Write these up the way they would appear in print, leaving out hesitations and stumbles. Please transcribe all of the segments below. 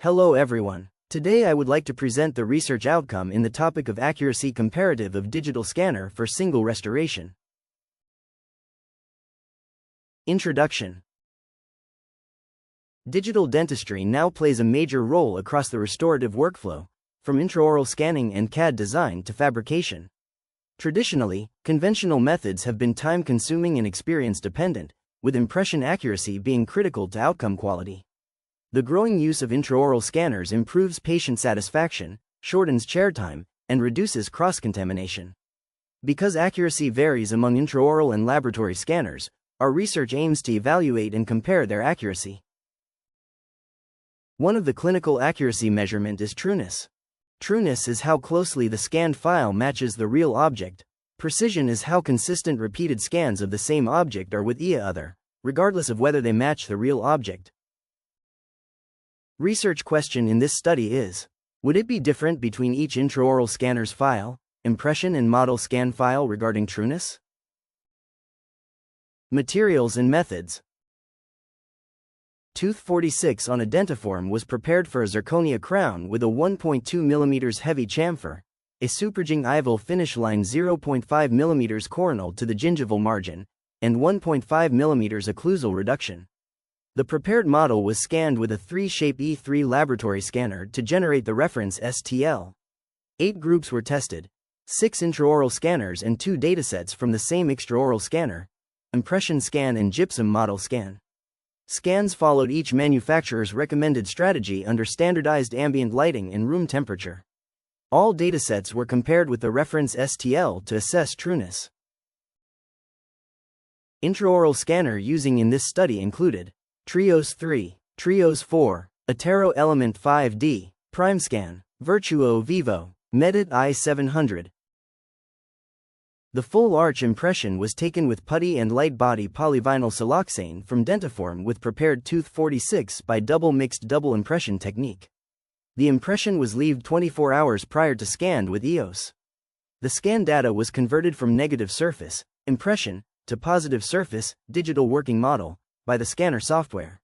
Hello everyone. Today I would like to present the research outcome in the topic of accuracy comparative of digital scanner for single restoration. Introduction. Digital dentistry now plays a major role across the restorative workflow, from intraoral scanning and CAD design to fabrication. Traditionally, conventional methods have been time-consuming and experience-dependent, with impression accuracy being critical to outcome quality. The growing use of intraoral scanners improves patient satisfaction, shortens chair time, and reduces cross-contamination. Because accuracy varies among intraoral and laboratory scanners, our research aims to evaluate and compare their accuracy. One of the clinical accuracy measurement is trueness. Trueness is how closely the scanned file matches the real object. Precision is how consistent repeated scans of the same object are with each other, regardless of whether they match the real object. Research question in this study is, would it be different between each intraoral scanner's file, impression and model scan file regarding trueness? Materials and methods. Tooth 46 on a dentiform was prepared for a zirconia crown with a 1.2 mm heavy chamfer, a superging IVL finish line 0.5 mm coronal to the gingival margin, and 1.5 mm occlusal reduction. The prepared model was scanned with a 3-shape E3 laboratory scanner to generate the reference STL. 8 groups were tested, 6 intraoral scanners and 2 datasets from the same extraoral scanner, impression scan and gypsum model scan. Scans followed each manufacturer's recommended strategy under standardized ambient lighting and room temperature. All datasets were compared with the reference STL to assess trueness. Intraoral scanner using in this study included Trios 3, Trios 4, Atero Element 5D, PrimeScan, Virtuo Vivo, Medit i700. The full arch impression was taken with putty and light body polyvinyl siloxane from dentiform with prepared tooth 46 by double mixed double impression technique. The impression was leaved 24 hours prior to scanned with EOS. The scan data was converted from negative surface, impression, to positive surface, digital working model, by the scanner software.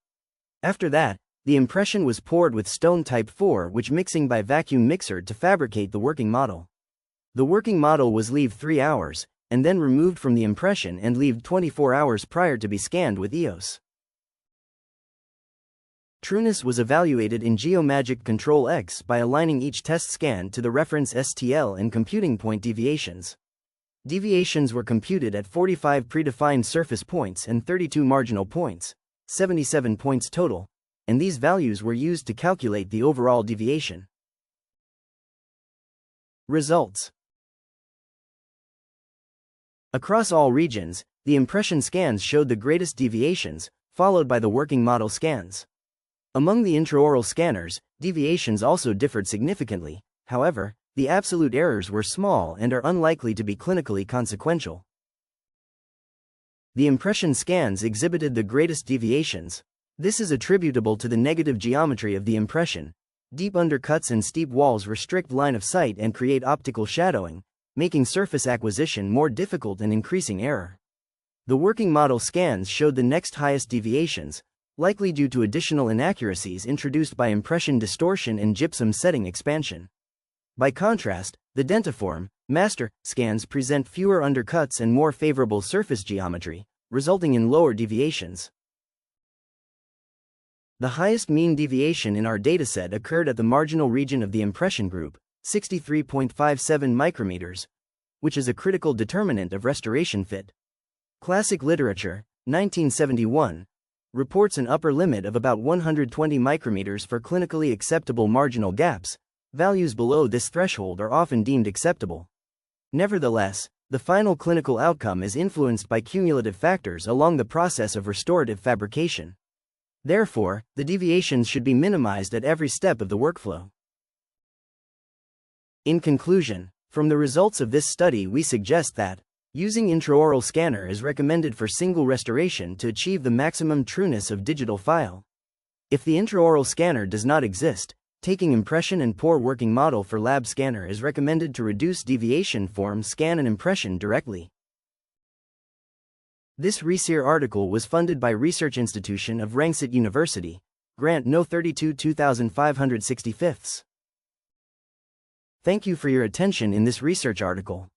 After that, the impression was poured with stone type 4 which mixing by vacuum mixer to fabricate the working model. The working model was leaved 3 hours, and then removed from the impression and leaved 24 hours prior to be scanned with EOS. Trueness was evaluated in GeoMagic Control X by aligning each test scan to the reference STL and computing point deviations. Deviations were computed at 45 predefined surface points and 32 marginal points, 77 points total, and these values were used to calculate the overall deviation. Results. Across all regions, the impression scans showed the greatest deviations, followed by the working model scans. Among the intraoral scanners, deviations also differed significantly. However, the absolute errors were small and are unlikely to be clinically consequential. The impression scans exhibited the greatest deviations. This is attributable to the negative geometry of the impression. Deep undercuts and steep walls restrict line of sight and create optical shadowing, making surface acquisition more difficult and increasing error. The working model scans showed the next highest deviations, likely due to additional inaccuracies introduced by impression distortion and gypsum setting expansion. By contrast, the dentiform, master, scans present fewer undercuts and more favorable surface geometry, resulting in lower deviations. The highest mean deviation in our dataset occurred at the marginal region of the impression group, 63.57 micrometers, which is a critical determinant of restoration fit. Classic literature, 1971, reports an upper limit of about 120 micrometers for clinically acceptable marginal gaps. Values below this threshold are often deemed acceptable. Nevertheless, the final clinical outcome is influenced by cumulative factors along the process of restorative fabrication. Therefore, the deviations should be minimized at every step of the workflow. In conclusion, from the results of this study we suggest that using intraoral scanner is recommended for single restoration to achieve the maximum trueness of digital file. If the intraoral scanner does not exist, taking impression and poor working model for lab scanner is recommended to reduce deviation form scan and impression directly. This research article was funded by Research Institution of Rangsit University, Grant No 32 2565. Thank you for your attention in this research article.